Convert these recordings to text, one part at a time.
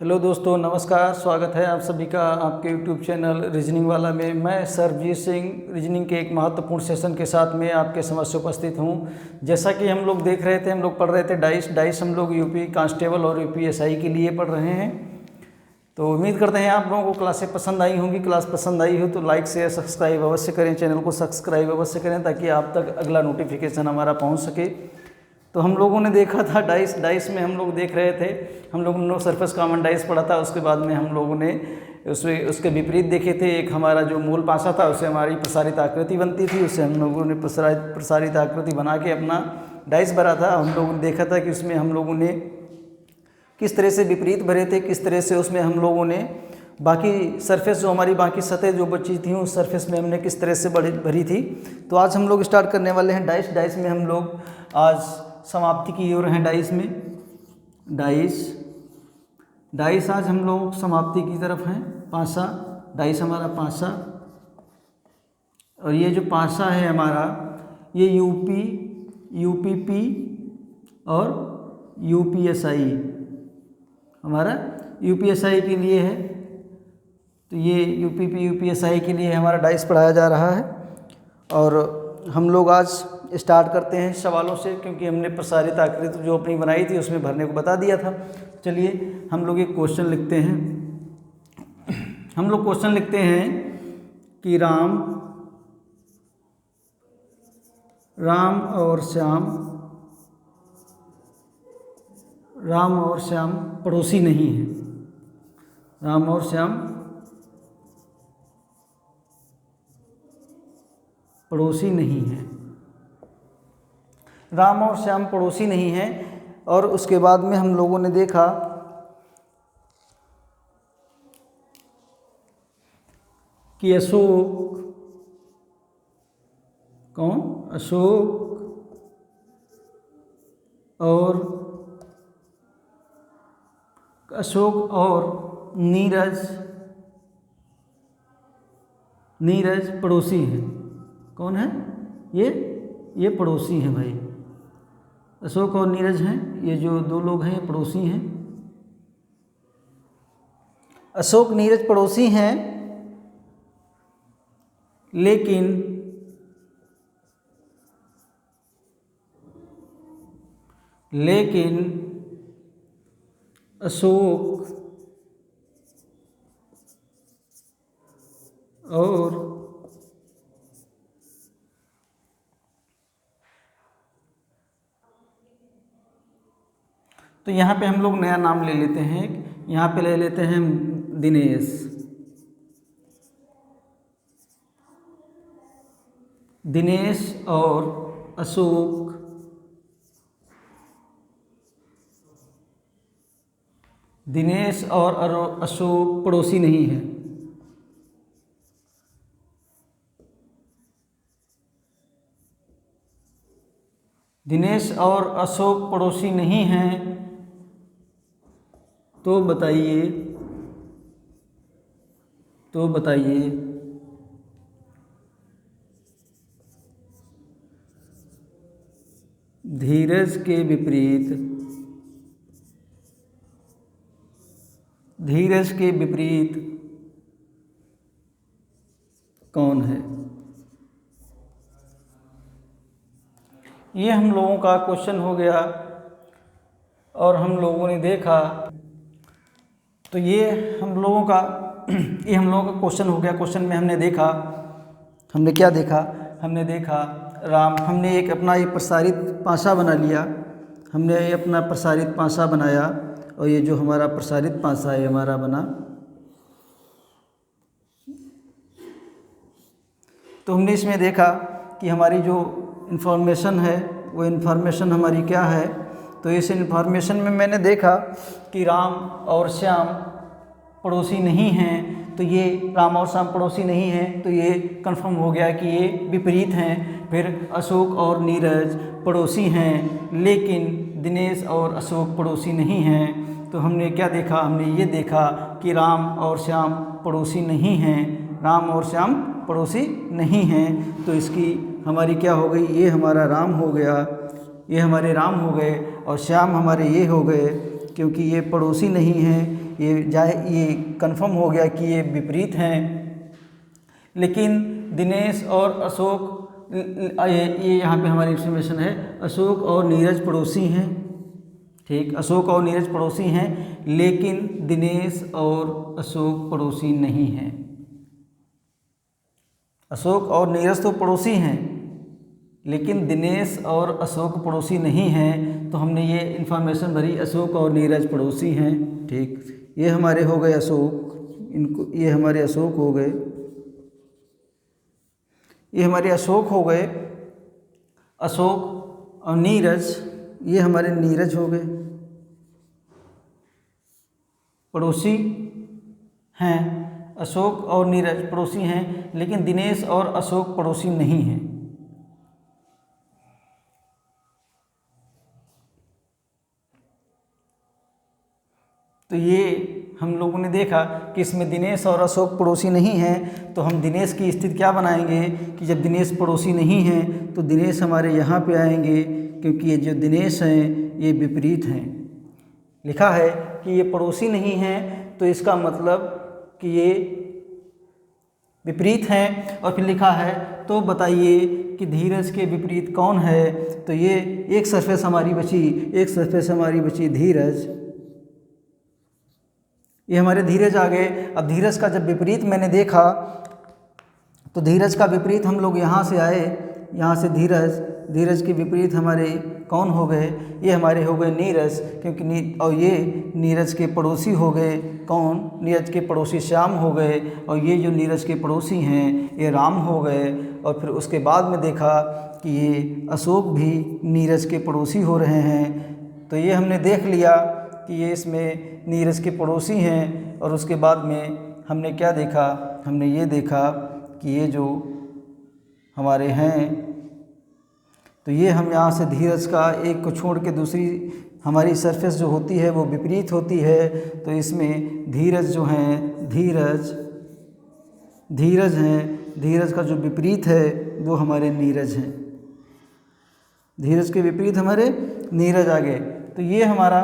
Hello दोस्तों, नमस्कार। स्वागत है आप सभी का आपके यूट्यूब चैनल रीजनिंग वाला में। मैं सरबजीत सिंह रीजनिंग के एक महत्वपूर्ण सेशन के साथ में आपके समक्ष उपस्थित हूं। जैसा कि हम लोग देख रहे थे, हम लोग पढ़ रहे थे डाइस हम लोग यूपी कांस्टेबल और यूपी एसआई के लिए पढ़ रहे हैं। तो उम्मीद करते हैं आप लोगों को क्लासें पसंद आई होंगी। क्लास पसंद आई हो तो लाइक शेयर सब्सक्राइब अवश्य करें, चैनल को सब्सक्राइब अवश्य करें ताकि आप तक अगला नोटिफिकेशन हमारा पहुँच सके। तो हम लोगों ने देखा था डाइस में हम लोग देख रहे थे, हम लोगों ने सरफेस कॉमन डाइस पढ़ा था। उसके बाद में हम लोगों ने उसके विपरीत देखे थे। एक हमारा जो मूल पासा था उससे हमारी प्रसारित आकृति बनती थी, उससे हम लोगों ने प्रसारित आकृति बना के अपना डाइस भरा था। हम लोगों ने देखा था कि उसमें हम लोगों ने किस तरह से विपरीत भरे थे, किस तरह से उसमें हम लोगों ने बाकी सरफेस जो हमारी बाकी सतह जो बची थी उस सरफेस में हमने किस तरह से भरी थी। तो आज हम लोग स्टार्ट करने वाले हैं डाइस में हम लोग आज समाप्ति की ओर हैं। डाइस आज हम लोग समाप्ति की तरफ हैं। पासा डाइस हमारा पासा, और ये जो पासा है हमारा ये यूपीपी और यूपीएसआई हमारा यूपीएसआई के लिए है। तो ये यूपीपी यूपीएसआई के लिए हमारा डाइस पढ़ाया जा रहा है। और हम लोग आज स्टार्ट करते हैं सवालों से, क्योंकि हमने प्रसारित आकृति जो अपनी बनाई थी उसमें भरने को बता दिया था। चलिए हम लोग एक क्वेश्चन लिखते हैं। हम लोग क्वेश्चन लिखते हैं कि राम और श्याम पड़ोसी नहीं है। राम और श्याम पड़ोसी नहीं है। राम और श्याम पड़ोसी नहीं हैं। और उसके बाद में हम लोगों ने देखा कि अशोक और नीरज पड़ोसी हैं। कौन है ये पड़ोसी हैं भाई। अशोक और नीरज हैं, ये जो दो लोग हैं ये पड़ोसी हैं। अशोक नीरज पड़ोसी हैं, लेकिन अशोक और तो यहाँ पे हम लोग नया नाम ले लेते हैं। यहाँ पे ले लेते हैं दिनेश और अशोक पड़ोसी नहीं है। दिनेश और अशोक पड़ोसी नहीं हैं, तो बताइए धीरज के विपरीत कौन है। ये हम लोगों का क्वेश्चन हो गया और हम लोगों ने देखा। तो ये हम लोगों का क्वेश्चन हो गया। क्वेश्चन में हमने देखा, हमने क्या देखा, हमने देखा राम, हमने एक अपना ये प्रसारित पासा बना लिया। हमने अपना प्रसारित पासा बनाया और ये जो हमारा प्रसारित पासा है हमारा बना। तो हमने इसमें देखा कि हमारी जो इन्फॉर्मेशन है वो इन्फॉर्मेशन हमारी क्या है। तो इस इन्फॉर्मेशन में मैंने देखा कि राम और श्याम पड़ोसी नहीं हैं। तो ये राम और श्याम पड़ोसी नहीं हैं, तो ये कंफर्म हो गया कि ये विपरीत हैं। फिर अशोक और नीरज पड़ोसी हैं, लेकिन दिनेश और अशोक पड़ोसी नहीं हैं। तो हमने क्या देखा, हमने ये देखा कि राम और श्याम पड़ोसी नहीं हैं। राम और श्याम पड़ोसी नहीं हैं। तो इसकी हमारी क्या हो गई, ये हमारा राम हो गया, ये हमारे राम हो गए और श्याम हमारे ये हो गए, क्योंकि ये पड़ोसी नहीं हैं। ये कंफर्म हो गया कि ये विपरीत हैं। लेकिन दिनेश और अशोक, ये यहाँ पे हमारी इंफॉर्मेशन है, अशोक और नीरज पड़ोसी हैं। ठीक, अशोक और नीरज पड़ोसी हैं, लेकिन दिनेश और अशोक पड़ोसी नहीं हैं। अशोक और नीरज तो पड़ोसी हैं, लेकिन दिनेश और अशोक पड़ोसी नहीं हैं। तो हमने ये इन्फॉर्मेशन भरी, अशोक और नीरज पड़ोसी हैं। ठीक, ये हमारे हो गए अशोक, इनको ये हमारे अशोक हो गए, ये हमारे अशोक हो गए। अशोक और नीरज, ये हमारे नीरज हो गए, पड़ोसी हैं। अशोक और नीरज पड़ोसी हैं, लेकिन दिनेश और अशोक पड़ोसी नहीं हैं। तो ये हम लोगों ने देखा कि इसमें दिनेश और अशोक पड़ोसी नहीं हैं। तो हम दिनेश की स्थिति क्या बनाएंगे कि जब दिनेश पड़ोसी नहीं हैं तो दिनेश हमारे यहाँ पे आएंगे, क्योंकि ये जो दिनेश हैं ये विपरीत हैं। लिखा है कि ये पड़ोसी नहीं हैं, तो इसका मतलब कि ये विपरीत हैं। और फिर लिखा है तो बताइए कि धीरज के विपरीत कौन है। तो ये एक सरफेस हमारी बची, एक सरफेस हमारी बची धीरज। ये हमारे धीरज आ गए। अब धीरज का जब विपरीत मैंने देखा तो धीरज का विपरीत हम लोग यहाँ से आए, यहाँ से धीरज के विपरीत हमारे कौन हो गए, ये हमारे हो गए नीरज, क्योंकि और ये नीरज के पड़ोसी हो गए कौन, नीरज के पड़ोसी श्याम हो गए, और ये जो नीरज के पड़ोसी हैं ये राम हो गए। और फिर उसके बाद में देखा कि ये अशोक भी नीरज के पड़ोसी हो रहे हैं। तो ये हमने देख लिया कि ये इसमें नीरज के पड़ोसी हैं। और उसके बाद में हमने क्या देखा, हमने ये देखा कि ये जो हमारे हैं, तो ये हम यहाँ से धीरज का एक को छोड़ के दूसरी हमारी सरफेस जो होती है वो विपरीत होती है। तो इसमें धीरज जो हैं, धीरज हैं, धीरज का जो विपरीत है वो हमारे नीरज हैं। धीरज के विपरीत हमारे नीरज आ गए। तो ये हमारा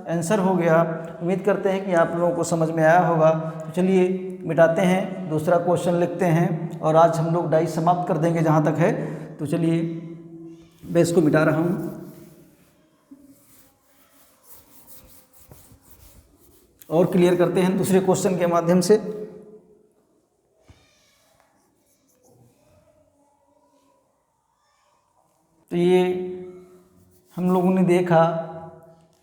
आंसर हो गया। उम्मीद करते हैं कि आप लोगों को समझ में आया होगा। तो चलिए मिटाते हैं, दूसरा क्वेश्चन लिखते हैं, और आज हम लोग डाइस समाप्त कर देंगे जहाँ तक है। तो चलिए मैं इसको मिटा रहा हूँ और क्लियर करते हैं दूसरे क्वेश्चन के माध्यम से। तो ये हम लोगों ने देखा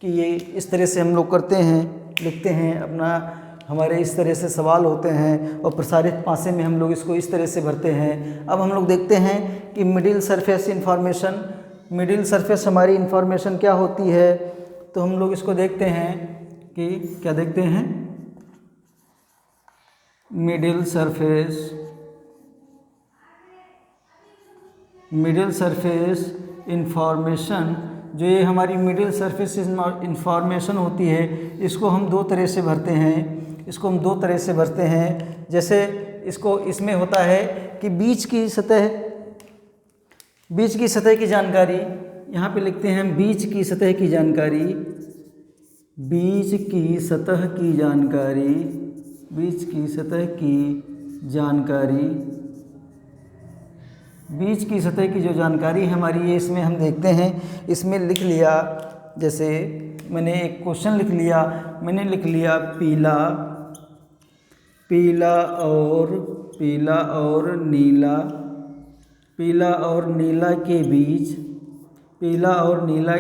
कि ये इस तरह से हम लोग करते हैं, लिखते हैं अपना, हमारे इस तरह से सवाल होते हैं और प्रसारित पासे में हम लोग इसको इस तरह से भरते हैं। अब हम लोग देखते हैं कि middle surface information, middle surface हमारी इंफॉर्मेशन क्या होती है। तो हम लोग इसको देखते हैं कि क्या देखते हैं, मिडिल सरफेस इंफॉर्मेशन, जो ये हमारी मिडिल सरफेस इंफॉर्मेशन होती है, इसको हम दो तरह से भरते हैं। इसको हम दो तरह से भरते हैं। जैसे इसको इसमें होता है कि बीच की सतह की जानकारी, यहाँ पे लिखते हैं बीच की सतह की जानकारी, बीच की सतह की जानकारी, बीच की सतह की जानकारी, बीच की सतह की जो जानकारी हमारी है इसमें हम देखते हैं, इसमें लिख लिया। जैसे मैंने एक क्वेश्चन लिख लिया, मैंने लिख लिया पीला और नीला, पीला और नीला के बीच, पीला और नीला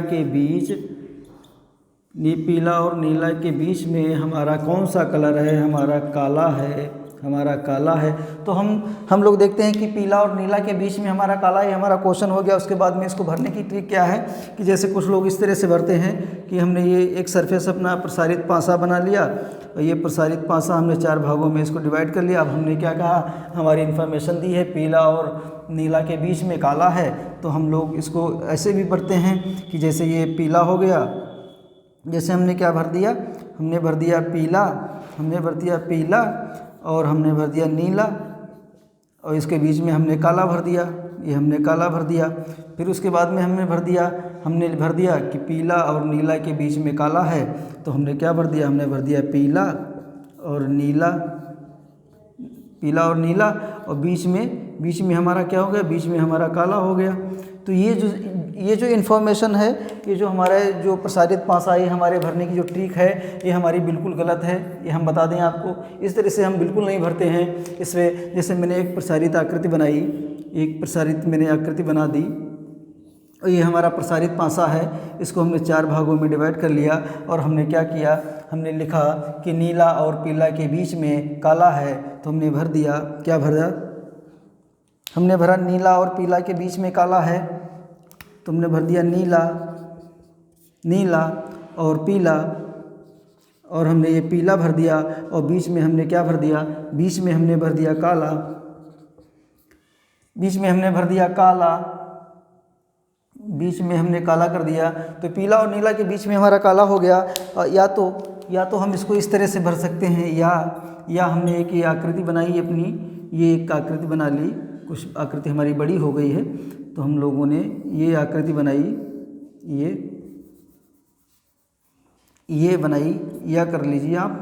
के बीच में हमारा कौन सा कलर है, हमारा काला है, हमारा काला है। तो हम लोग देखते हैं कि पीला और नीला के बीच में हमारा काला है, हमारा क्वेश्चन हो गया। उसके बाद में इसको भरने की ट्रिक क्या है कि जैसे कुछ लोग इस तरह से भरते हैं कि हमने ये एक सरफेस अपना प्रसारित पासा बना लिया, और ये प्रसारित पासा हमने 4 भागों में इसको डिवाइड कर लिया। अब हमने क्या कहा, हमारी इन्फॉर्मेशन दी है पीला और नीला के बीच में काला है, तो हम लोग इसको ऐसे भी भरते हैं कि जैसे ये पीला हो गया, जैसे हमने क्या भर दिया, हमने भर दिया पीला, और हमने भर दिया नीला, और इसके बीच में हमने काला भर दिया, ये हमने काला भर दिया। फिर उसके बाद में हमने भर दिया कि पीला और नीला के बीच में काला है, तो हमने क्या भर दिया, हमने भर दिया पीला और नीला, पीला और नीला, और बीच में हमारा क्या हो गया, बीच में हमारा काला हो गया। तो ये जो इन्फॉर्मेशन है, ये जो हमारे जो प्रसारित पासा है, हमारे भरने की जो ट्रिक है, ये हमारी बिल्कुल गलत है। ये हम बता दें आपको, इस तरह से हम बिल्कुल नहीं भरते हैं। इसमें जैसे मैंने एक प्रसारित आकृति बनाई, एक प्रसारित मैंने आकृति बना दी, और ये हमारा प्रसारित पासा है। इसको हमने 4 भागों में डिवाइड कर लिया, और हमने क्या किया, हमने लिखा कि नीला और पीला के बीच में काला है, तो हमने भर दिया, क्या भरा, हमने भरा नीला और पीला के बीच में काला है, तो हमने भर दिया नीला और पीला, और हमने ये पीला भर दिया, और बीच में हमने क्या भर दिया, बीच में हमने भर दिया काला, बीच में हमने भर दिया काला, बीच में हमने काला कर दिया। तो पीला और नीला के बीच में हमारा काला हो गया। या तो हम इसको इस तरह से भर सकते हैं, या हमने एक ये आकृति बनाई अपनी, ये एक आकृति बना ली, कुछ आकृति हमारी बड़ी हो गई है, तो हम लोगों ने ये आकृति बनाई, ये बनाई, या कर लीजिए आप,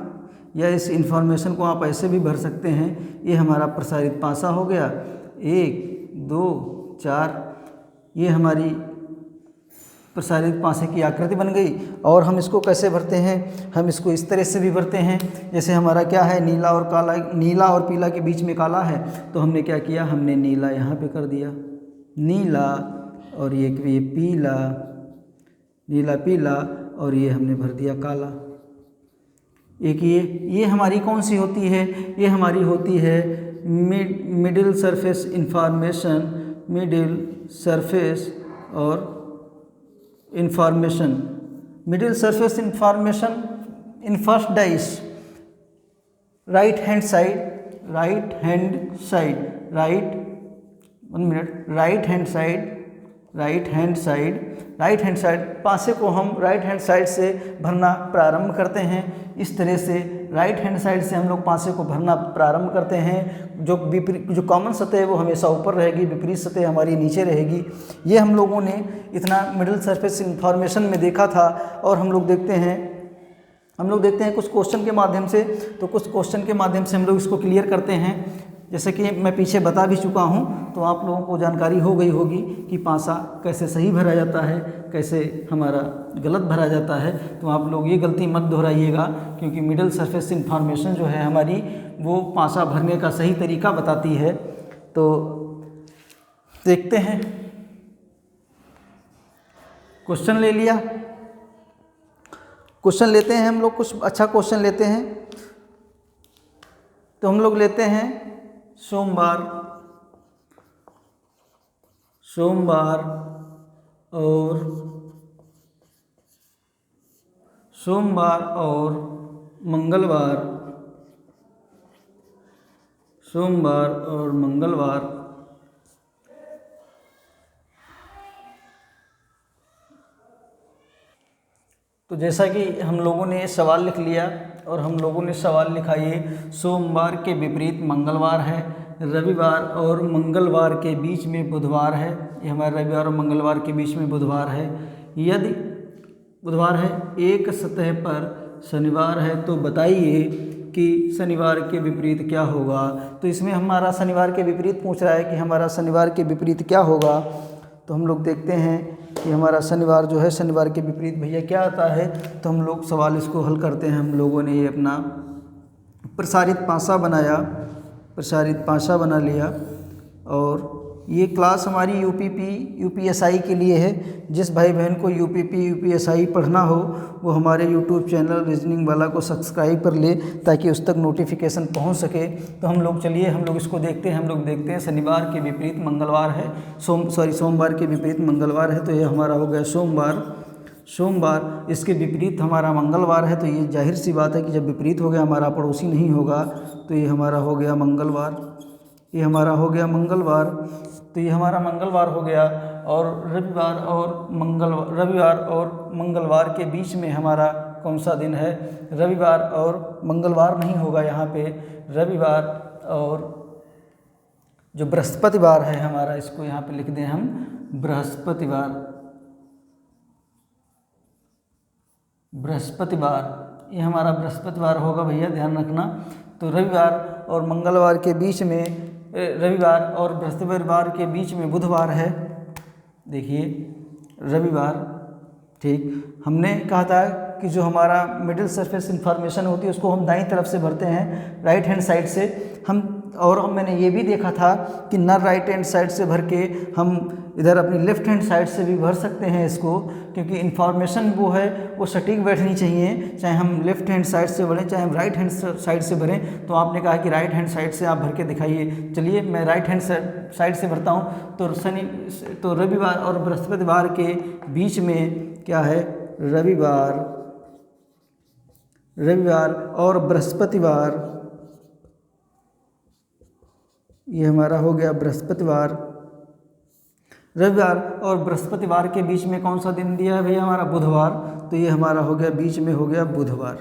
या इस इन्फॉर्मेशन को आप ऐसे भी भर सकते हैं। ये हमारा प्रसारित पासा हो गया, 1 2 4, ये हमारी प्रसारित पासे की आकृति बन गई। और हम इसको कैसे भरते हैं, हम इसको इस तरह से भी भरते हैं, जैसे हमारा क्या है, नीला और पीला के बीच में काला है, तो हमने क्या किया, हमने नीला यहाँ पे कर दिया, नीला, और ये पीला, नीला पीला, और ये हमने भर दिया काला। एक ये हमारी कौन सी होती है, ये हमारी होती है middle surface information, middle surface और information, middle surface information in first dice, right hand side पासे को हम राइट हैंड साइड से भरना प्रारंभ करते हैं। इस तरह से राइट हैंड साइड से हम लोग पासे को भरना प्रारंभ करते हैं। जो कॉमन सतह है वो हमेशा ऊपर रहेगी, विपरीत सतह हमारी नीचे रहेगी। ये हम लोगों ने इतना मिडिल सरफेस इंफॉर्मेशन में देखा था। और हम लोग देखते हैं कुछ क्वेश्चन के माध्यम से, तो कुछ क्वेश्चन के माध्यम से हम लोग इसको क्लियर करते हैं। जैसे कि मैं पीछे बता भी चुका हूँ, तो आप लोगों को जानकारी हो गई होगी कि पासा कैसे सही भरा जाता है, कैसे हमारा गलत भरा जाता है। तो आप लोग ये गलती मत दोहराइएगा, क्योंकि मिडिल सरफेस इंफॉर्मेशन जो है हमारी, वो पासा भरने का सही तरीका बताती है। तो देखते हैं, क्वेश्चन ले लिया, क्वेश्चन लेते हैं हम लोग, कुछ अच्छा क्वेश्चन लेते हैं। तो हम लोग लेते हैं सोमवार और मंगलवार, तो जैसा कि हम लोगों ने सवाल लिख लिया, और हम लोगों ने सवाल लिखा ये सोमवार के विपरीत मंगलवार है, रविवार और मंगलवार के बीच में बुधवार है। ये हमारे रविवार और मंगलवार के बीच में बुधवार है। यदि बुधवार है, एक सतह पर शनिवार है, तो बताइए कि शनिवार के विपरीत क्या होगा। तो इसमें हमारा शनिवार के विपरीत पूछ रहा है कि हमारा शनिवार के विपरीत क्या होगा। तो हम लोग देखते हैं कि हमारा शनिवार जो है, शनिवार के विपरीत भैया क्या आता है। तो हम लोग सवाल इसको हल करते हैं। हम लोगों ने ये अपना प्रसारित पासा बना लिया, और ये क्लास हमारी यूपीएसआई के लिए है। जिस भाई बहन को यूपीएसआई पढ़ना हो, वो हमारे यूट्यूब चैनल रीजनिंग वाला को सब्सक्राइब कर ले, ताकि उस तक नोटिफिकेशन पहुंच सके। तो हम लोग इसको देखते हैं। हम लोग देखते हैं शनिवार के विपरीत मंगलवार है, सोमवार के विपरीत मंगलवार है, तो ये हमारा हो गया सोमवार। इसके विपरीत हमारा मंगलवार है, तो ये जाहिर सी बात है कि जब विपरीत हो गया, हमारा पड़ोसी नहीं होगा, तो ये हमारा हो गया मंगलवार। तो ये हमारा मंगलवार हो गया। और रविवार और मंगलवार के बीच में हमारा कौन सा दिन है। रविवार और मंगलवार नहीं होगा यहाँ पे, रविवार और जो बृहस्पतिवार है हमारा, इसको यहाँ पे लिख दें हम बृहस्पतिवार। बृहस्पतिवार, ये हमारा बृहस्पतिवार होगा भैया, ध्यान रखना। तो रविवार और मंगलवार के बीच में, रविवार और बृहस्पतिवार के बीच में बुधवार है। देखिए रविवार, ठीक। हमने कहा था कि जो हमारा मिडिल सरफेस इंफॉर्मेशन होती है उसको हम दाईं तरफ से भरते हैं, राइट हैंड साइड से हम। और मैंने ये भी देखा था कि न राइट हैंड साइड से भर के हम इधर अपनी लेफ़्ट हैंड साइड से भी भर सकते हैं इसको, क्योंकि इन्फॉर्मेशन वो है वो सटीक बैठनी चाहिए, चाहे हम लेफ़्ट हैंड साइड से भरें चाहे हम राइट हैंड साइड से भरें। तो आपने कहा कि राइट हैंड साइड से आप भर के दिखाइए। चलिए मैं राइट हैंड साइड से भरता हूँ। तो रविवार और बृहस्पतिवार के बीच में क्या है, रविवार और बृहस्पतिवार, ये हमारा हो गया बृहस्पतिवार। रविवार और बृहस्पतिवार के बीच में कौन सा दिन दिया है भैया, हमारा बुधवार। तो ये हमारा हो गया, बीच में हो गया बुधवार।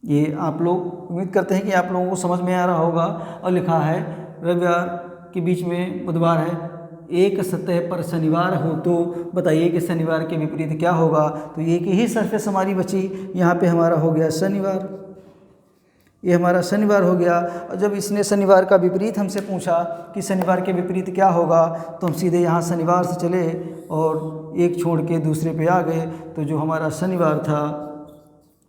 ये आप लोग, उम्मीद करते हैं कि आप लोगों को समझ में आ रहा होगा। और लिखा है रविवार के बीच में बुधवार है, एक सतह पर शनिवार हो तो बताइए कि शनिवार के विपरीत क्या होगा। तो एक ही सरफेस हमारी बची, यहाँ पे हमारा हो गया शनिवार, ये हमारा शनिवार हो गया। और जब इसने शनिवार का विपरीत हमसे पूछा कि शनिवार के विपरीत क्या होगा, तो हम सीधे यहाँ शनिवार से चले और एक छोड़ के दूसरे पे आ गए। तो जो हमारा शनिवार था,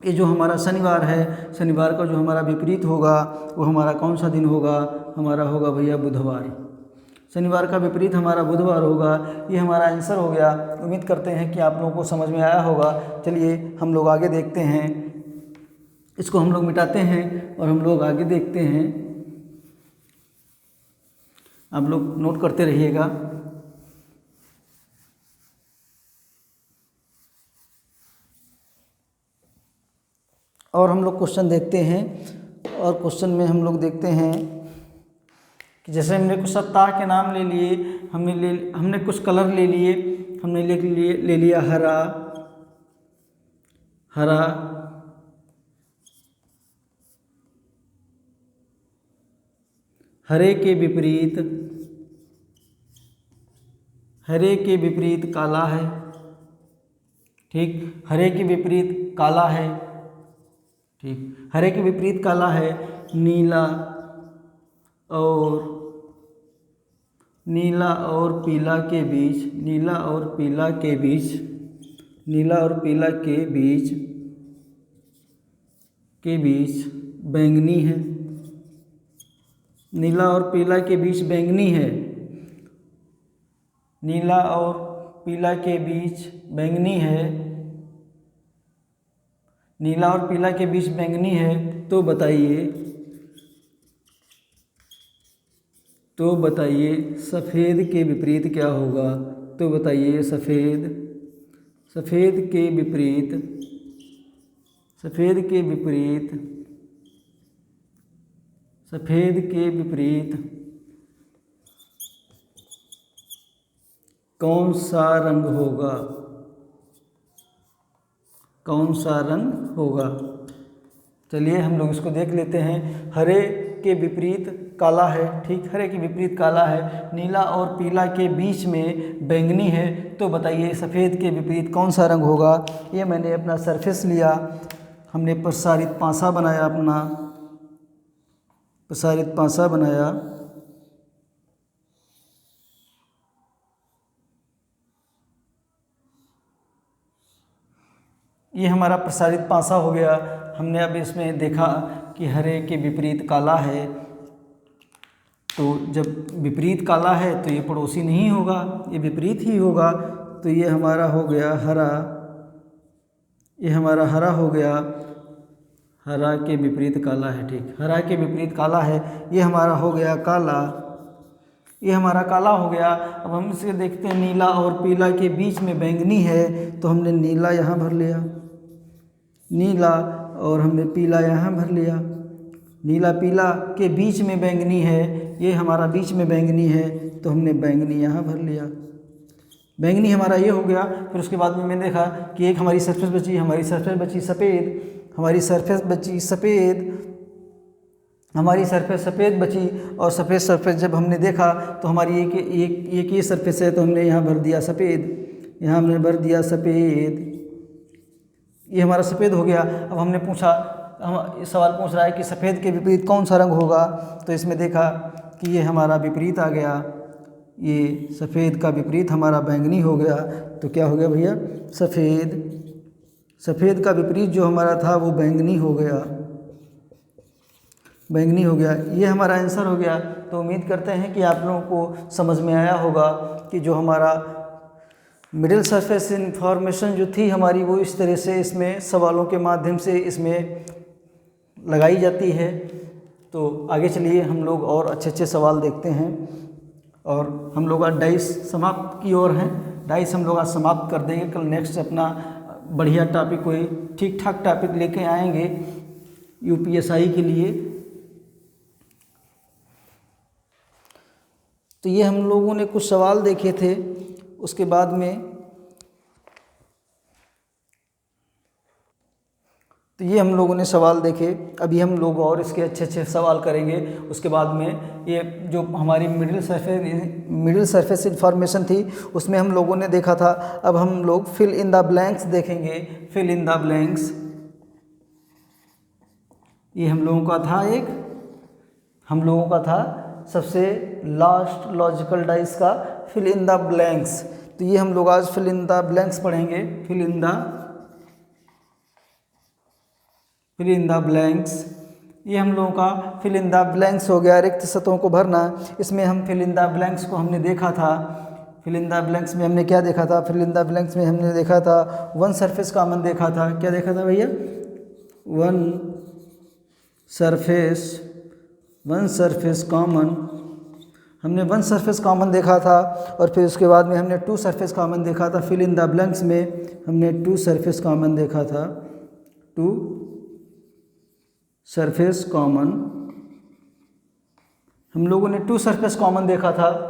ये जो हमारा शनिवार है, शनिवार का जो हमारा विपरीत होगा वो हमारा कौन सा दिन होगा, हमारा होगा भैया बुधवार। शनिवार का विपरीत हमारा बुधवार होगा। ये हमारा आंसर हो गया। उम्मीद करते हैं कि आप लोगों को समझ में आया होगा। चलिए हम लोग आगे देखते हैं, इसको हम लोग मिटाते हैं और हम लोग आगे देखते हैं। आप लोग नोट करते रहिएगा। और हम लोग क्वेश्चन देखते हैं, और क्वेश्चन में हम लोग देखते हैं कि जैसे हमने कुछ सप्ताह के नाम ले लिए, हमने कुछ कलर ले लिए, हमने ले लिया हरा, हरे के विपरीत काला है, ठीक। हरे के विपरीत काला है, ठीक। हरे के विपरीत काला है। नीला और पीला के बीच बैंगनी है। नीला और पीला के बीच बैंगनी है। नीला और पीला के बीच बैंगनी है। नीला और पीला के बीच बैंगनी है। तो बताइए सफ़ेद के विपरीत क्या होगा। तो बताइए सफ़ेद के विपरीत कौन सा रंग होगा। चलिए हम लोग इसको देख लेते हैं। हरे के विपरीत काला है, ठीक। हरे के विपरीत काला है। नीला और पीला के बीच में बैंगनी है। तो बताइए सफ़ेद के विपरीत कौन सा रंग होगा। ये मैंने अपना सरफेस लिया, हमने प्रसारित पासा बनाया, ये हमारा प्रसारित पासा हो गया। हमने अब इसमें देखा कि हरे के विपरीत काला है, तो जब विपरीत काला है तो ये पड़ोसी नहीं होगा, ये विपरीत ही होगा। तो ये हमारा हो गया हरा, ये हमारा हरा हो गया। हरा के विपरीत काला है, ठीक। हरा के विपरीत काला है। ये हमारा हो गया काला, ये हमारा काला हो गया। अब हम इसे देखते हैं, नीला और पीला के बीच में बैंगनी है, तो हमने नीला यहाँ भर लिया, नीला, और हमने पीला यहाँ भर लिया। नीला पीला के बीच में बैंगनी है, ये हमारा बीच में बैंगनी है, तो हमने बैंगनी यहाँ भर लिया। बैंगनी हमारा ये हो गया। फिर उसके बाद में मैंने देखा कि एक हमारी सरफेस बची, सफ़ेद, हमारी सरफेस बची सफ़ेद। हमारी सरफेस सफ़ेद बची, और सफ़ेद सरफेस जब हमने देखा तो हमारी एक ये सरफेस है, तो हमने यहाँ भर दिया सफ़ेद, यहाँ हमने भर दिया सफ़ेद, ये हमारा सफ़ेद हो गया। अब हमने पूछा, हम सवाल पूछ रहा है कि सफ़ेद के विपरीत कौन सा रंग होगा, तो इसमें देखा कि ये हमारा विपरीत आ गया, ये सफ़ेद का विपरीत हमारा बैंगनी हो गया। तो क्या हो गया भैया, सफ़ेद का विपरीत जो हमारा था वो बैंगनी हो गया, बैंगनी हो गया। ये हमारा आंसर हो गया। तो उम्मीद करते हैं कि आप लोगों को समझ में आया होगा कि जो हमारा मिडिल सरफेस इंफॉर्मेशन जो थी हमारी, वो इस तरह से इसमें सवालों के माध्यम से इसमें लगाई जाती है। तो आगे चलिए हम लोग और अच्छे अच्छे सवाल देखते हैं, और हम लोग आज डाइस समाप्त की ओर हैं। डाइस हम लोग आज समाप्त कर देंगे, कल नेक्स्ट अपना बढ़िया टॉपिक, कोई ठीक ठाक टॉपिक लेके आएंगे यूपीएसआई के लिए। तो ये हम लोगों ने कुछ सवाल देखे थे, उसके बाद में तो ये हम लोगों ने सवाल देखे। अभी हम लोग और इसके अच्छे अच्छे सवाल करेंगे। उसके बाद में ये जो हमारी मिडिल सरफेस इंफॉर्मेशन थी उसमें हम लोगों ने देखा था। अब हम लोग फिल इन द ब्लैंक्स देखेंगे। फिल इन द ब्लैंक्स, ये हम लोगों का था हम लोगों का था सबसे लास्ट लॉजिकल डाइस का फिल इन द ब्लैंक्स। तो ये हम लोग आज फिल इन द ब्लैंक्स पढ़ेंगे। फिल इन द ब्लैंक्स, ये हम लोगों का फिल इन द ब्लैंक्स हो गया, रिक्त सतहों को भरना। इसमें हम फिल इन द ब्लैंक्स को हमने देखा था। फिल इन द ब्लैंक्स में हमने क्या देखा था, फिल इन द ब्लैंक्स में हमने देखा था वन सरफेस कॉमन देखा था। क्या देखा था भैया, वन सरफेस कॉमन, हमने वन सरफेस कॉमन देखा था। और फिर उसके बाद में हमने टू सरफेस कॉमन देखा था। फिल इन द ब्लैंक्स में हमने टू सरफेस कॉमन देखा था, टू सरफेस कॉमन, हम लोगों ने टू सरफेस कॉमन देखा था।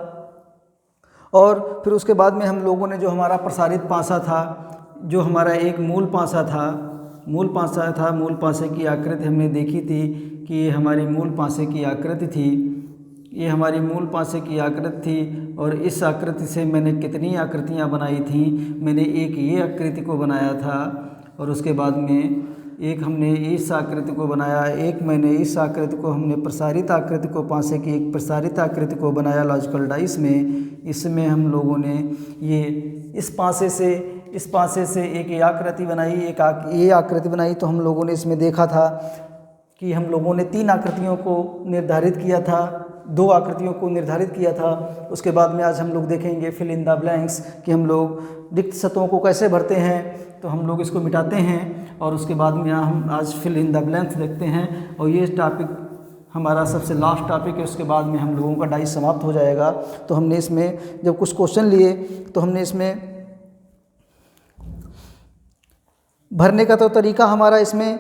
और फिर उसके बाद में हम लोगों ने जो हमारा प्रसारित पासा था, जो हमारा एक मूल पासा था, मूल पासे की आकृति हमने देखी थी कि ये हमारी मूल पासे की आकृति थी, ये हमारी मूल पासे की आकृति थी। और इस आकृति से मैंने कितनी आकृतियाँ बनाई थी, मैंने एक ये आकृति को बनाया था, और उसके बाद में एक हमने इस आकृति को बनाया, एक मैंने इस आकृति को, हमने प्रसारित आकृति को, पासे की एक प्रसारित आकृति को बनाया लॉजिकल डाइस में। इसमें हम लोगों ने ये इस पासे से एक ये आकृति बनाई, ये आकृति बनाई। तो हम लोगों ने इसमें देखा था कि हम लोगों ने 3 आकृतियों को निर्धारित किया था, 2 आकृतियों को निर्धारित किया था। उसके बाद में आज हम लोग देखेंगे फिल इन द ब्लैंक्स कि हम लोग रिक्त सतहों को कैसे भरते हैं। तो हम लोग इसको मिटाते हैं, और उसके बाद में हम आज फिल इन द ब्लैंक्स देखते हैं। और ये टॉपिक हमारा सबसे लास्ट टॉपिक है, उसके बाद में हम लोगों का डाइस समाप्त हो जाएगा। तो हमने इसमें जब कुछ क्वेश्चन लिए तो हमने इसमें भरने का तो तरीका हमारा इसमें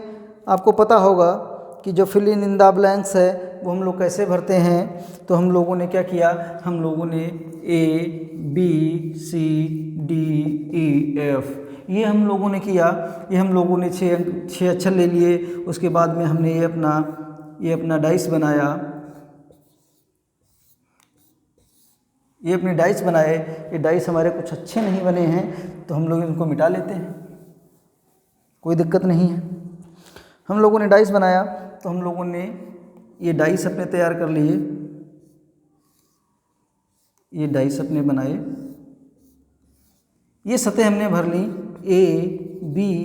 आपको पता होगा कि जो फिल इन द ब्लैंक्स है वो हम लोग कैसे भरते हैं। तो हम लोगों ने क्या किया, हम लोगों ने ABCDEF ये हम लोगों ने किया। ये हम लोगों ने 6 अक्षर ले लिए। उसके बाद में हमने ये अपना डाइस बनाया, ये अपने डाइस बनाए। ये डाइस हमारे कुछ अच्छे नहीं बने हैं तो हम लोग इनको मिटा लेते हैं, कोई दिक्कत नहीं है। हम लोगों ने डाइस बनाया तो हम लोगों ने ये डाइस अपने तैयार कर लिए, ये डाइस अपने बनाए, ये सतह हमने भर ली ABCADE,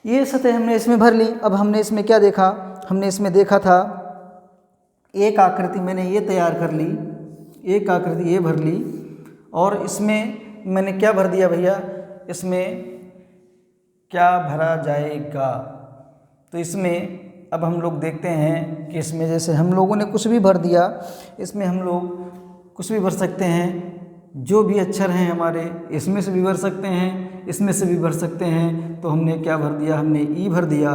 ये सतह हमने इसमें भर ली। अब हमने इसमें क्या देखा, हमने इसमें देखा था एक आकृति मैंने ये तैयार कर ली, एक आकृति ये भर ली। और इसमें मैंने क्या भर दिया भैया, इसमें क्या भरा जाएगा। तो इसमें अब हम लोग देखते हैं कि इसमें जैसे हम लोगों ने कुछ भी भर दिया, इसमें हम लोग कुछ भी भर सकते हैं। जो भी अक्षर हैं हमारे, इसमें से भी भर सकते हैं, इसमें से भी भर सकते हैं। तो हमने क्या भर दिया, हमने ई भर दिया।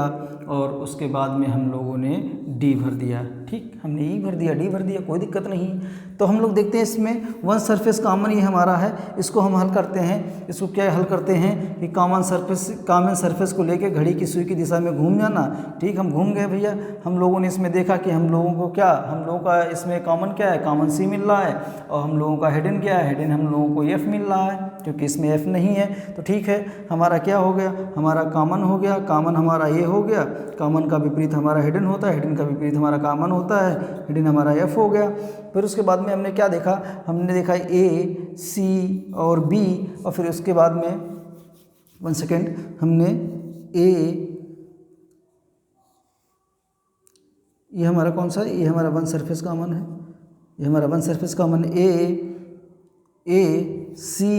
और उसके बाद में हम लोगों ने डी भर दिया। ठीक, हमने ई भर दिया, डी भर दिया, कोई दिक्कत नहीं। तो हम लोग देखते हैं इसमें वन सरफेस कॉमन ही हमारा है, इसको हम हल करते हैं। इसको क्या हल करते हैं कि कॉमन सरफेस को लेके घड़ी की सुई की दिशा में घूम जाना। ठीक, हम घूम गए भैया। हम लोगों ने इसमें देखा कि हम लोगों को क्या, हम लोगों का इसमें कॉमन क्या है, कॉमन सी मिल रहा है, और हम लोगों का हेडन क्या है, हेडन हम लोगों को एफ मिल रहा है, क्योंकि इसमें एफ नहीं है। तो ठीक है, हमारा क्या हो गया, हमारा कॉमन हो गया, कॉमन हमारा ये हो गया, कॉमन का विपरीत हमारा हिडन होता है, हिडन का विपरीत हमारा कॉमन होता है, हिडन हमारा एफ हो गया। फिर उसके बाद में हमने क्या देखा, हमने देखा ए, सी और बी, और फिर उसके बाद में 1 सेकेंड, हमने ए, ये हमारा कौन सा, ये हमारा वन सरफेस कॉमन है, ये हमारा one surface common A, C,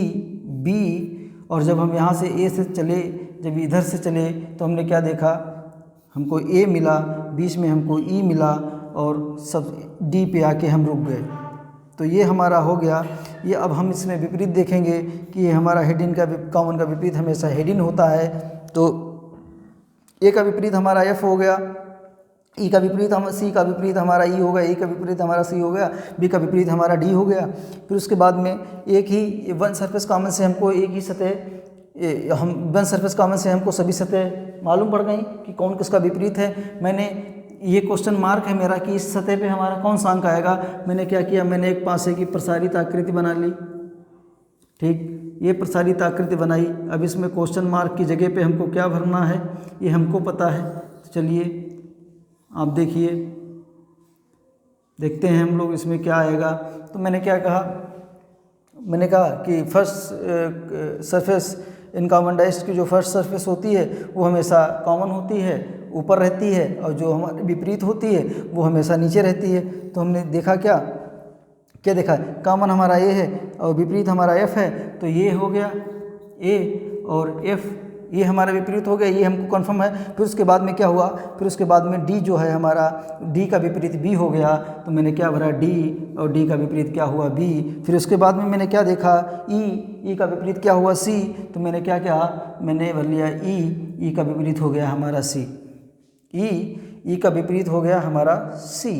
B, और जब हम यहाँ से ए से चले, जब इधर से चले तो हमने क्या देखा, हमको ए मिला, बीच में हमको ई मिला, और सब डी पे आके हम रुक गए। तो ये हमारा हो गया। ये अब हम इसमें विपरीत देखेंगे कि ये हमारा हेडिन का कॉमन का विपरीत हमेशा हेडिन होता है। तो ए का विपरीत हमारा एफ हो गया, ई का विपरीत हम सी का विपरीत हमारा ई हो गया, ई का विपरीत हमारा सी हो गया, बी का विपरीत हमारा डी हो गया। फिर उसके बाद में एक ही वन सरफेस कॉमन से हमको एक ही सतह, हम वन सरफेस कॉमन से हमको सभी सतह मालूम पड़ गई कि कौन किसका विपरीत है। मैंने ये क्वेश्चन मार्क है मेरा कि इस सतह पे हमारा कौन सा अंक आएगा। मैंने क्या किया, मैंने एक पासे की प्रसारित आकृति बना ली। ठीक, ये प्रसारित आकृति बनाई। अब इसमें क्वेश्चन मार्क की जगह पे हमको क्या भरना है ये हमको पता है। तो चलिए आप देखिए, देखते हैं हम लोग इसमें क्या आएगा। तो मैंने क्या कहा, मैंने कहा कि first surface in common dice की जो फर्स्ट सरफेस होती है वो हमेशा कॉमन होती है, ऊपर रहती है, और जो हमारी विपरीत होती है वो हमेशा नीचे रहती है। तो हमने देखा क्या देखा, कॉमन हमारा ए है और विपरीत हमारा एफ है। तो ये हो गया ए और एफ, ये हमारा विपरीत हो गया, ये हमको कंफर्म है। फिर उसके बाद में क्या हुआ, फिर उसके बाद में डी जो है हमारा, डी का विपरीत बी हो गया। तो मैंने क्या भरा, डी, और डी का विपरीत क्या हुआ, बी। फिर उसके बाद में मैंने क्या देखा, ई का विपरीत क्या हुआ, सी। तो मैंने क्या किया, मैंने भर लिया ई का विपरीत हो गया हमारा सी, ई का विपरीत हो गया हमारा सी।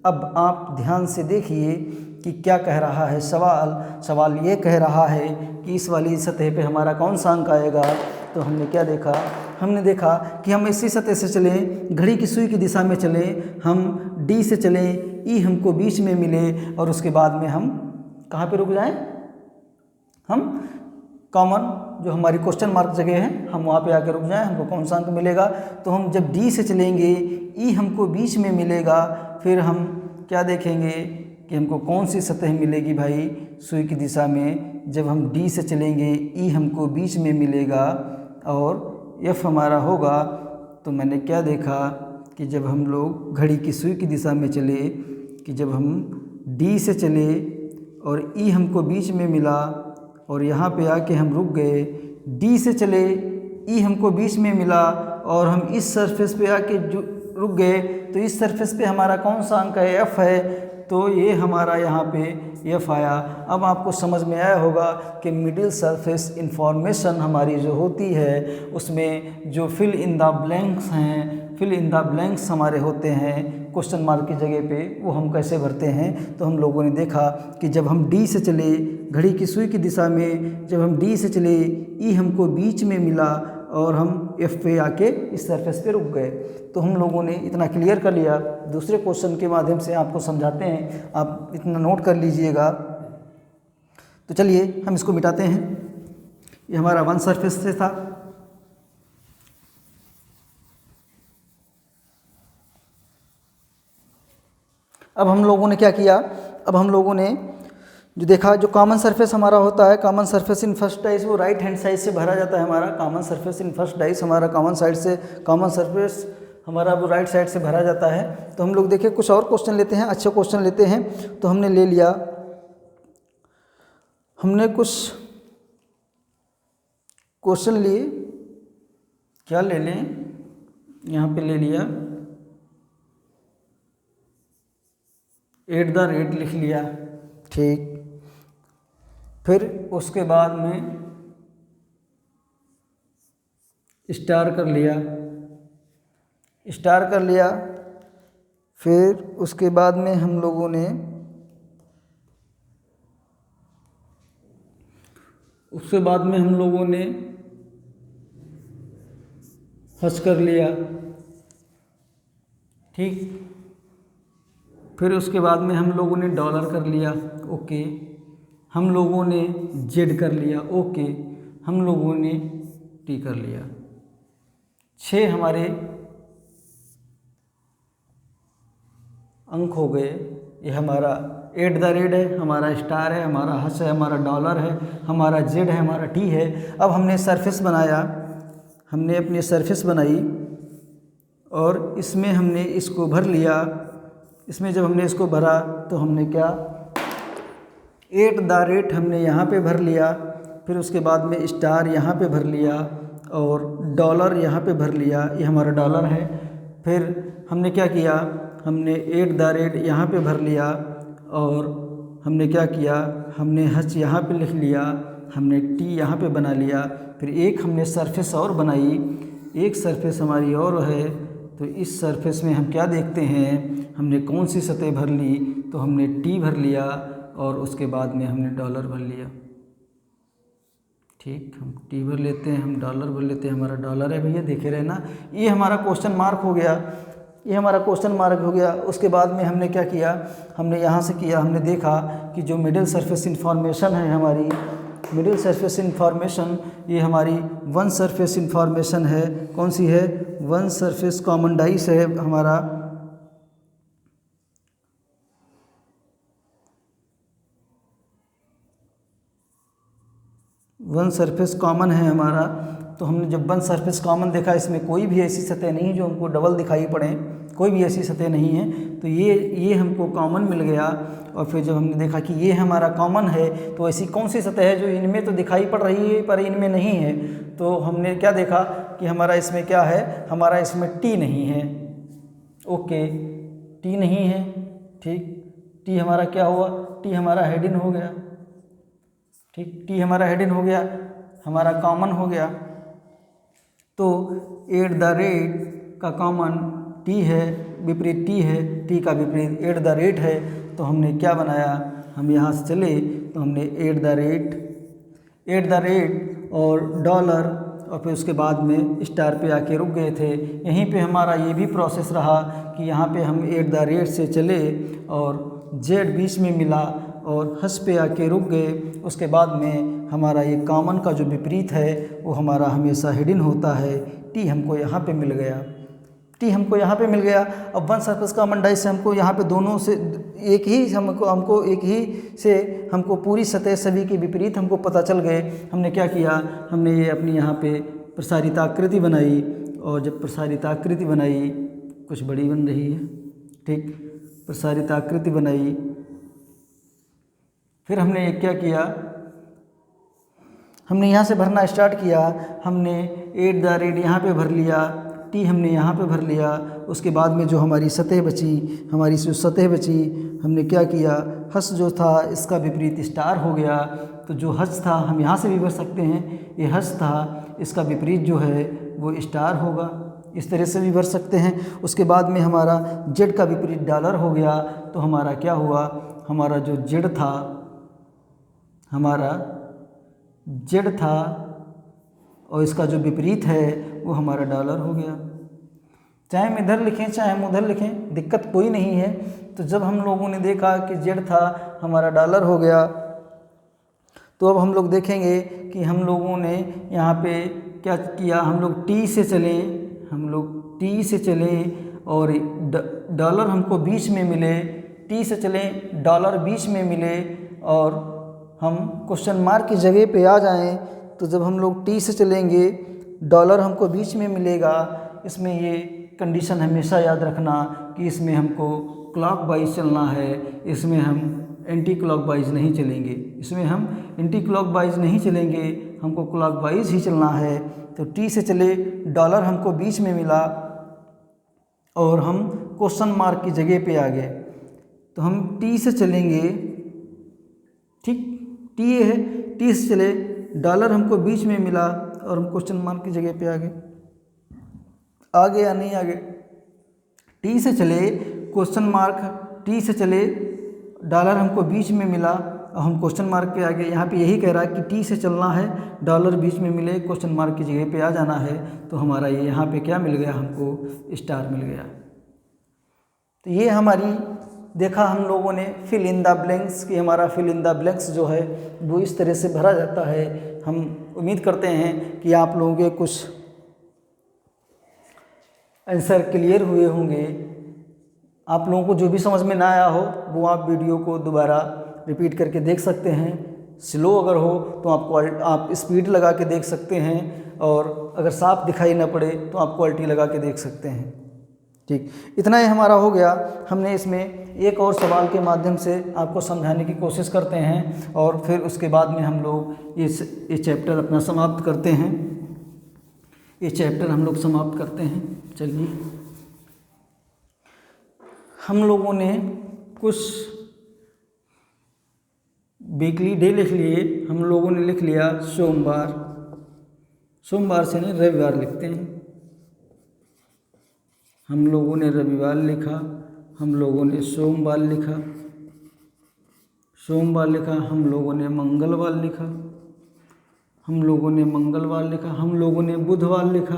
अब आप ध्यान से देखिए कि क्या कह रहा है सवाल ये कह रहा है कि इस वाली सतह पे हमारा कौन सा अंक आएगा। तो हमने क्या देखा, हमने देखा कि हम इसी सतह से चलें, घड़ी की सुई की दिशा में चलें, हम डी से चलें, ई हमको बीच में मिले, और उसके बाद में हम कहाँ पे रुक जाएं, हम कॉमन जो हमारी क्वेश्चन मार्क जगह है हम वहाँ पे आके रुक जाएं, हमको कौन सा अंक मिलेगा। तो हम जब डी से चलेंगे, ई हमको बीच में मिलेगा, फिर हम क्या देखेंगे कि हमको कौन सी सतह मिलेगी भाई सुई की दिशा में। जब हम डी से चलेंगे, ई हमको बीच में मिलेगा और एफ हमारा होगा। तो मैंने क्या देखा कि जब हम लोग घड़ी की सुई की दिशा में चले, कि जब हम डी से चले और ई हमको बीच में मिला और यहाँ पे आके हम रुक गए, डी से चले, ई हमको बीच में मिला और हम इस सरफेस पे आके रुक गए। तो इस सरफेस पे हमारा कौन सा अंक है, एफ है। तो ये हमारा यहाँ पे एफ आया। अब आपको समझ में आया होगा कि मिडिल सरफेस इंफॉर्मेशन हमारी जो होती है उसमें जो फिल इन द ब्लैंक्स हैं, फिल इन द ब्लैंक्स हमारे होते हैं क्वेश्चन मार्क की जगह पे, वो हम कैसे भरते हैं। तो हम लोगों ने देखा कि जब हम डी से चले, घड़ी की सुई की दिशा में जब हम डी से चले, ई हमको बीच में मिला और हम एफ पे आके इस सरफेस पे रुक गए। तो हम लोगों ने इतना क्लियर कर लिया। दूसरे क्वेश्चन के माध्यम से आपको समझाते हैं, आप इतना नोट कर लीजिएगा। तो चलिए हम इसको मिटाते हैं। ये हमारा वन सरफेस से था। अब हम लोगों ने क्या किया, अब हम लोगों ने जो देखा, जो कॉमन सरफेस हमारा होता है, common surface in first dice वो राइट हैंड साइड से भरा जाता है। हमारा common surface in first dice हमारा कॉमन सरफेस हमारा वो राइट साइड से भरा जाता है। तो हम लोग देखें कुछ और क्वेश्चन लेते हैं, अच्छे क्वेश्चन लेते हैं। तो हमने ले लिया, हमने कुछ क्वेश्चन लिए, क्या ले लें, यहाँ पे ले लिया @ लिख लिया, ठीक। फिर उसके बाद में स्टार कर लिया, स्टार कर लिया। फिर उसके बाद में हम लोगों ने हज कर लिया। ठीक। फिर उसके बाद में हम लोगों ने डॉलर कर लिया। ओके। हम लोगों ने जेड कर लिया। ओके। हम लोगों ने टी कर लिया। 6 हमारे अंक हो गए। ये हमारा एट द रेट है, हमारा स्टार है, हमारा हस है, हमारा डॉलर है, हमारा जेड है, हमारा टी है। अब हमने सरफेस बनाया, हमने अपनी सरफेस बनाई और इसमें हमने इसको भर लिया। इसमें जब हमने इसको भरा तो हमने क्या, एट द रेट हमने यहाँ पे भर लिया। फिर उसके बाद में स्टार यहाँ पे भर लिया और डॉलर यहाँ पे भर लिया। ये हमारा डॉलर है। फिर हमने क्या किया, हमने एट द रेट यहाँ पे भर लिया और हमने क्या किया, हमने हच यहाँ पे लिख लिया, हमने टी यहाँ पे बना लिया। फिर एक हमने सरफेस और बनाई, एक सरफेस हमारी और है। तो इस सरफेस में हम क्या देखते हैं, हमने कौन सी सतह भर ली, तो हमने टी भर लिया और उसके बाद में हमने डॉलर भर लिया। ठीक, हम टी भर लेते हैं, हम डॉलर भर लेते हैं। हमारा डॉलर है भैया, देखे रहे ना। ये हमारा क्वेश्चन मार्क हो गया, ये हमारा क्वेश्चन मार्क हो गया। उसके बाद में हमने क्या किया, हमने यहाँ से किया, हमने देखा कि जो मिडिल सरफेस इंफॉर्मेशन है हमारी, मिडिल सरफेस इंफॉर्मेशन, ये हमारी वन सरफेस इंफॉर्मेशन है। कौन सी है, वन सरफेस कॉमन डाइस है हमारा। वन सरफेस कॉमन है हमारा। तो हमने जब वन सरफेस कॉमन देखा, इसमें कोई भी ऐसी सतह नहीं जो हमको डबल दिखाई पड़े, कोई भी ऐसी सतह नहीं है। तो ये हमको कॉमन मिल गया। और फिर जब हमने देखा कि ये हमारा कॉमन है, तो ऐसी कौन सी सतह है जो इनमें तो दिखाई पड़ रही है पर इनमें नहीं है। तो हमने क्या देखा कि हमारा इसमें क्या है, हमारा इसमें टी नहीं है। ओके, टी नहीं है। ठीक, टी हमारा क्या हुआ, टी हमारा हेडिन हो गया। ठीक, टी हमारा हेडिन हो गया, हमारा कॉमन हो गया। तो एट द रेट का कॉमन टी है, विपरीत टी है, टी का विपरीत एट द रेट है। तो हमने क्या बनाया, हम यहाँ से चले तो हमने एट द रेट और डॉलर, और फिर उसके बाद में स्टार पे आके रुक गए थे। यहीं पे हमारा ये भी प्रोसेस रहा कि यहाँ पे हम एट द रेट से चले और जेड बीच में मिला और हस पे आके रुक गए। उसके बाद में हमारा ये कॉमन का जो विपरीत है वो हमारा हमेशा हिडन होता है। टी हमको यहाँ पे मिल गया, टी हमको यहाँ पे मिल गया। अब वन सरफेस कॉमन डाइस से हमको यहाँ पे दोनों से एक ही हमको एक ही से हमको पूरी सतह सभी के विपरीत हमको पता चल गए। हमने क्या किया, हमने ये अपनी यहाँ पे प्रसारित आकृति बनाई और जब प्रसारित आकृति बनाई, कुछ बड़ी बन रही है। ठीक, प्रसारित आकृति बनाई। फिर हमने क्या किया, हमने यहाँ से भरना स्टार्ट किया। हमने एट द रेट यहाँ पे भर लिया, टी हमने यहाँ पे भर लिया। उसके बाद में जो हमारी सतह बची, हमारी जो सतह बची, हमने क्या किया, हस जो था इसका विपरीत स्टार हो गया। तो जो हस था हम यहाँ से भी भर सकते हैं, ये हस था, इसका विपरीत जो है वो स्टार होगा। इस तरह से भी भर सकते हैं। उसके बाद में हमारा जेड का विपरीत डॉलर हो गया। तो हमारा क्या हुआ, हमारा जो जेड था, हमारा जेड था और इसका जो विपरीत है वो हमारा डॉलर हो गया। चाहे हम इधर लिखें चाहे हम उधर लिखें, दिक्कत कोई नहीं है। तो जब हम लोगों ने देखा कि जेड था हमारा डॉलर हो गया, तो अब हम लोग देखेंगे कि हम लोगों ने यहाँ पे क्या किया। हम लोग टी से चले, हम लोग टी से चले और डॉलर हमको बीच में मिले। टी से चले, डॉलर बीच में मिले और हम क्वेश्चन मार्क की जगह पे आ जाएं। तो जब हम लोग टी से चलेंगे, डॉलर हमको बीच में मिलेगा। इसमें ये कंडीशन हमेशा याद रखना कि इसमें हमको क्लॉकवाइज चलना है, इसमें हम एंटी क्लॉकवाइज नहीं चलेंगे। इसमें हम एंटी क्लॉकवाइज नहीं चलेंगे, हमको क्लॉकवाइज ही चलना है। तो टी से चले, डॉलर हमको बीच में मिला और हम क्वेश्चन मार्क की जगह पे आ गए। तो हम टी से चलेंगे, ठीक, टी ये है, टी से चले, डॉलर हमको बीच में मिला और हम क्वेश्चन मार्क की जगह पे आ गए। आगे या नहीं आगे, टी से चले, क्वेश्चन मार्क टी से चले, डॉलर हमको बीच में मिला और हम क्वेश्चन मार्क पे आ गए। यहाँ पे यही कह रहा है कि टी से चलना है, डॉलर बीच में मिले, क्वेश्चन मार्क की जगह पे आ जाना है, तो हमारा ये यहाँ पे क्या मिल गया, हमको स्टार मिल गया। तो ये हमारी देखा हम लोगों ने फिल इन द ब्लैंक्स कि हमारा फिल इन द ब्लैंक्स जो है वो इस तरह से भरा जाता है। हम उम्मीद करते हैं कि आप लोगों के कुछ आंसर क्लियर हुए होंगे। आप लोगों को जो भी समझ में ना आया हो वो आप वीडियो को दोबारा रिपीट करके देख सकते हैं। स्लो अगर हो तो आप स्पीड लगा के देख सकते हैं, और अगर साफ दिखाई ना पड़े तो आप क्वालिटी लगा के देख सकते हैं। ठीक, इतना ही हमारा हो गया। हमने इसमें एक और सवाल के माध्यम से आपको समझाने की कोशिश करते हैं, और फिर उसके बाद में हम लोग ये चैप्टर अपना समाप्त करते हैं। ये चैप्टर हम लोग समाप्त करते हैं। चलिए, हम लोगों ने कुछ वीकली डे लिख लिए। हम लोगों ने लिख लिया सोमवार, सोमवार से नहीं रविवार लिखते हैं। हम लोगों ने रविवार लिखा, हम लोगों ने सोमवार लिखा, सोमवार लिखा, हम लोगों ने मंगलवार लिखा, हम लोगों ने मंगलवार लिखा, हम लोगों ने बुधवार लिखा,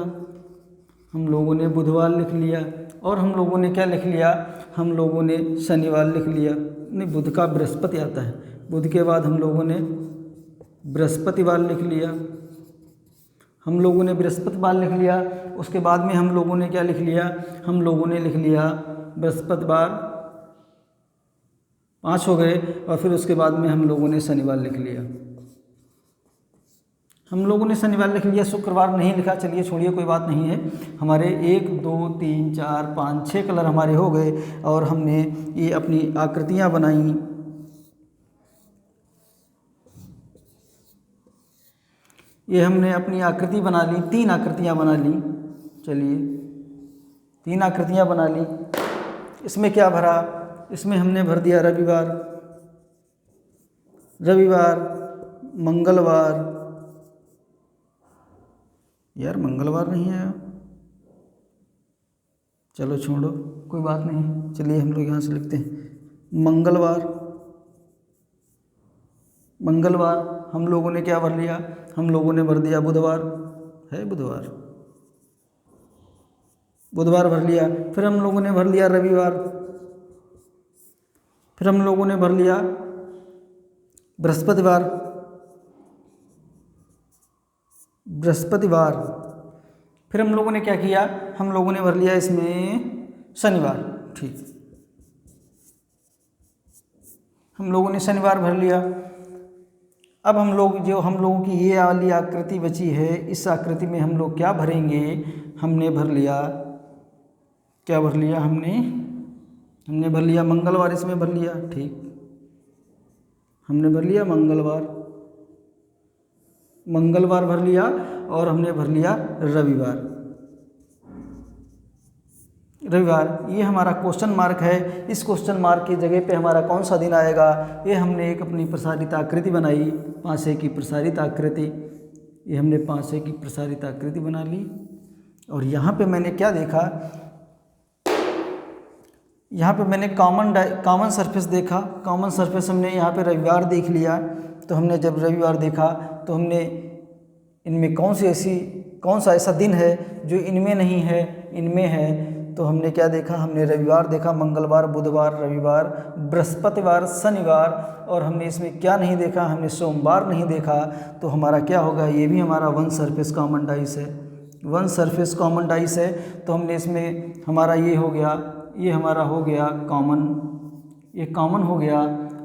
हम लोगों ने बुधवार लिख लिया, और हम लोगों ने क्या लिख लिया, हम लोगों ने शनिवार लिख लिया। नहीं, बुध का बृहस्पति आता है, बुध के बाद हम लोगों ने बृहस्पतिवार लिख लिया। हम लोगों ने बृहस्पतिवार लिख लिया। उसके बाद में हम लोगों ने क्या लिख लिया, हम लोगों ने लिख लिया बृहस्पतिवार, 5 हो गए, और फिर उसके बाद में हम लोगों ने शनिवार लिख लिया। हम लोगों ने शनिवार लिख लिया, शुक्रवार नहीं लिखा। चलिए छोड़िए, कोई बात नहीं है। हमारे 1 2 3 4 5 6 कलर हमारे हो गए, और हमने ये अपनी आकृतियाँ बनाई। ये हमने अपनी आकृति बना ली, 3 आकृतियाँ बना ली। चलिए, 3 आकृतियाँ बना ली। इसमें क्या भरा, इसमें हमने भर दिया रविवार, रविवार, मंगलवार, यार मंगलवार नहीं आया, चलो छोड़ो, कोई बात नहीं। चलिए हम लोग यहाँ से लिखते हैं मंगलवार, मंगलवार। हम लोगों ने क्या भर लिया, हम लोगों ने भर दिया बुधवार, है बुधवार, बुधवार भर लिया। फिर हम लोगों ने भर लिया रविवार, फिर हम लोगों ने भर लिया बृहस्पतिवार, बृहस्पतिवार। फिर हम लोगों ने क्या किया, हम लोगों ने भर लिया इसमें शनिवार। ठीक, हम लोगों ने शनिवार भर लिया। अब हम लोगों की ये वाली आकृति बची है, इस आकृति में हम लोग क्या भरेंगे, हमने भर लिया, क्या भर लिया, हमने भर लिया मंगलवार, इसमें भर लिया। ठीक, हमने भर लिया मंगलवार, मंगलवार भर लिया, और हमने भर लिया रविवार, रविवार। ये हमारा क्वेश्चन मार्क है। इस क्वेश्चन मार्क की जगह पे हमारा कौन सा दिन आएगा, ये हमने एक अपनी प्रसारित आकृति बनाई, 5 की प्रसारित आकृति। ये हमने 5 की प्रसारित आकृति बना ली। और यहाँ पे मैंने क्या देखा, यहाँ पे मैंने कॉमन सरफेस देखा। कॉमन सरफेस हमने यहाँ पे रविवार देख लिया। तो हमने जब रविवार देखा तो हमने इनमें कौन सा ऐसा दिन है जो इनमें नहीं है, इनमें है। तो हमने क्या देखा, हमने रविवार देखा, मंगलवार, बुधवार, रविवार, बृहस्पतिवार, शनिवार, और हमने इसमें क्या नहीं देखा, हमने सोमवार नहीं देखा। तो हमारा क्या होगा, ये भी हमारा 1 सरफेस कॉमन डाइस है, 1 सरफेस कॉमन डाइस है। तो हमने इसमें हमारा ये हो गया, ये हमारा हो गया कॉमन, ये कॉमन हो गया।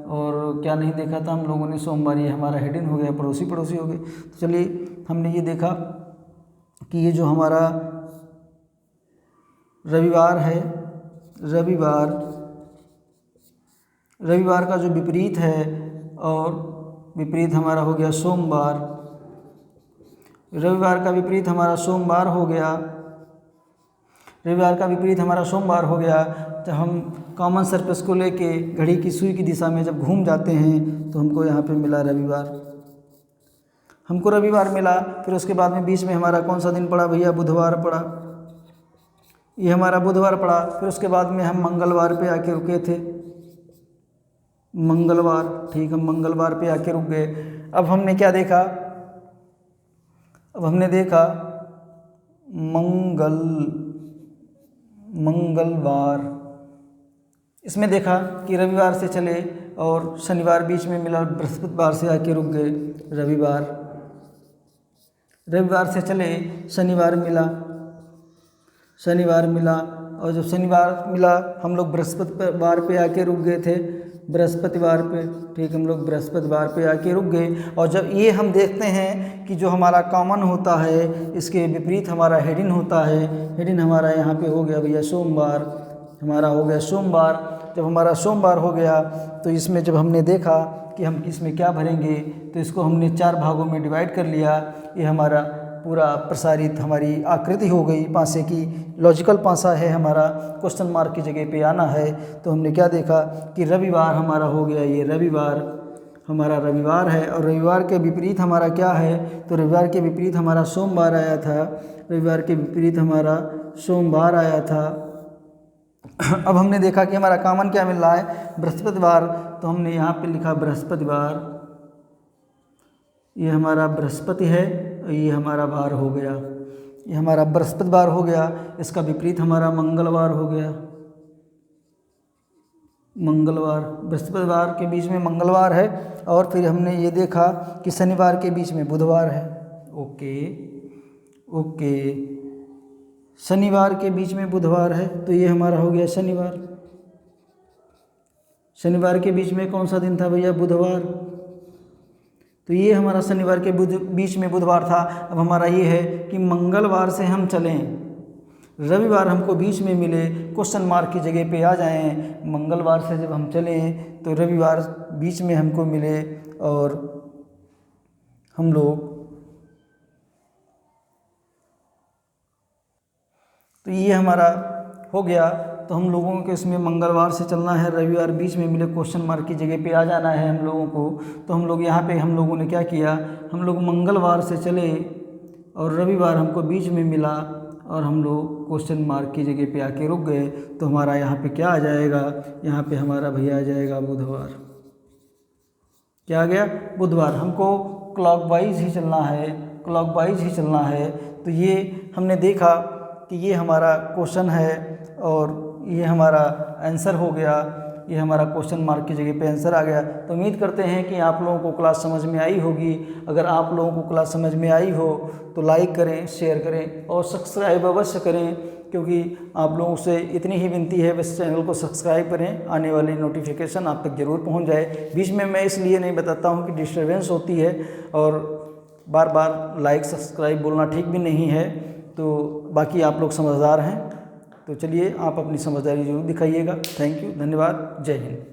और क्या नहीं देखा था हम लोगों ने, सोमवार, ये हमारा हिडन हो गया, पड़ोसी पड़ोसी हो गए। तो चलिए, हमने ये देखा कि ये जो हमारा रविवार है, रविवार, रविवार का जो विपरीत है, और विपरीत हमारा हो गया सोमवार, रविवार का विपरीत हमारा सोमवार हो गया, रविवार का विपरीत हमारा सोमवार हो गया। जब हम कॉमन सरफेस को लेके घड़ी की सुई की दिशा में जब घूम जाते हैं तो हमको यहाँ पे मिला रविवार, हमको रविवार मिला। फिर उसके बाद में बीच में हमारा कौन सा दिन पड़ा भैया, बुधवार पड़ा। ये हमारा बुधवार पड़ा। फिर उसके बाद में हम मंगलवार पे आके रुके थे, मंगलवार, ठीक, हम मंगलवार पे आके रुक गए। अब हमने क्या देखा, अब हमने देखा मंगलवार, इसमें देखा कि रविवार से चले और शनिवार बीच में मिला, बृहस्पतिवार से आके रुक गए। रविवार से चले, शनिवार मिला और जब शनिवार मिला हम लोग बृहस्पतिवार पे आके रुक गए थे, बृहस्पतिवार पे, ठीक, हम लोग बृहस्पतिवार पे आके रुक गए। और जब ये हम देखते हैं कि जो हमारा कॉमन होता है इसके विपरीत हमारा हेडिन होता है, हेडिन हमारा यहाँ पे हो गया भैया सोमवार, हमारा हो गया सोमवार। जब हमारा सोमवार हो गया तो इसमें जब हमने देखा कि हम इसमें क्या भरेंगे तो इसको हमने 4 भागों में डिवाइड कर लिया। ये हमारा पूरा प्रसारित हमारी आकृति हो गई पासे की, लॉजिकल पासा है हमारा, क्वेश्चन मार्क की जगह पे आना है। तो हमने क्या देखा कि रविवार हमारा हो गया, ये रविवार हमारा रविवार है। और रविवार के विपरीत हमारा क्या है, तो रविवार के विपरीत हमारा सोमवार आया था, रविवार के विपरीत हमारा सोमवार आया था। अब हमने देखा कि हमारा कॉमन क्या मिल रहा है, बृहस्पतिवार, तो हमने यहाँ पे लिखा बृहस्पतिवार, ये हमारा बृहस्पति है, ये हमारा वार हो गया, ये हमारा बृहस्पतिवार हो गया। इसका विपरीत हमारा मंगलवार हो गया, मंगलवार, बृहस्पतिवार के बीच में मंगलवार है। और फिर हमने ये देखा कि शनिवार के बीच में बुधवार है, ओके, शनिवार के बीच में बुधवार है, तो ये हमारा हो गया शनिवार। शनिवार के बीच में कौन सा दिन था भैया, बुधवार, तो ये हमारा शनिवार के बीच में बुधवार था। अब हमारा ये है कि मंगलवार से हम चलें, रविवार हमको बीच में मिले, क्वेश्चन मार्क की जगह पे आ जाएं। मंगलवार से जब हम चलें तो रविवार बीच में हमको मिले और हम लोग, तो ये हमारा हो गया। तो हम लोगों को इसमें मंगलवार से चलना है, रविवार बीच में मिले, क्वेश्चन मार्क की जगह पे आ जाना है हम लोगों को। तो हम लोग यहाँ पे हम लोगों ने क्या किया, हम लोग मंगलवार से चले और रविवार हमको बीच में मिला और हम लोग क्वेश्चन मार्क की जगह पे आके रुक गए। तो हमारा यहाँ पे क्या आ जाएगा, यहाँ पे हमारा भैया आ जाएगा बुधवार। क्या आ गया, बुधवार। हमको क्लॉकवाइज ही चलना है, क्लॉकवाइज ही चलना है। तो ये हमने देखा कि ये हमारा क्वेश्चन है और ये हमारा आंसर हो गया, ये हमारा क्वेश्चन मार्क की जगह पे आंसर आ गया। तो उम्मीद करते हैं कि आप लोगों को क्लास समझ में आई होगी। अगर आप लोगों को क्लास समझ में आई हो तो लाइक करें, शेयर करें और सब्सक्राइब अवश्य करें, क्योंकि आप लोगों से इतनी ही विनती है, बस चैनल को सब्सक्राइब करें, आने वाली नोटिफिकेशन आप तक ज़रूर पहुंच जाए। बीच में मैं इसलिए नहीं बताता हूं कि डिस्टर्बेंस होती है और बार बार लाइक सब्सक्राइब बोलना ठीक भी नहीं है। तो बाकी आप लोग समझदार हैं, तो चलिए आप अपनी समझदारी जरूर दिखाइएगा। थैंक यू, धन्यवाद, जय हिंद।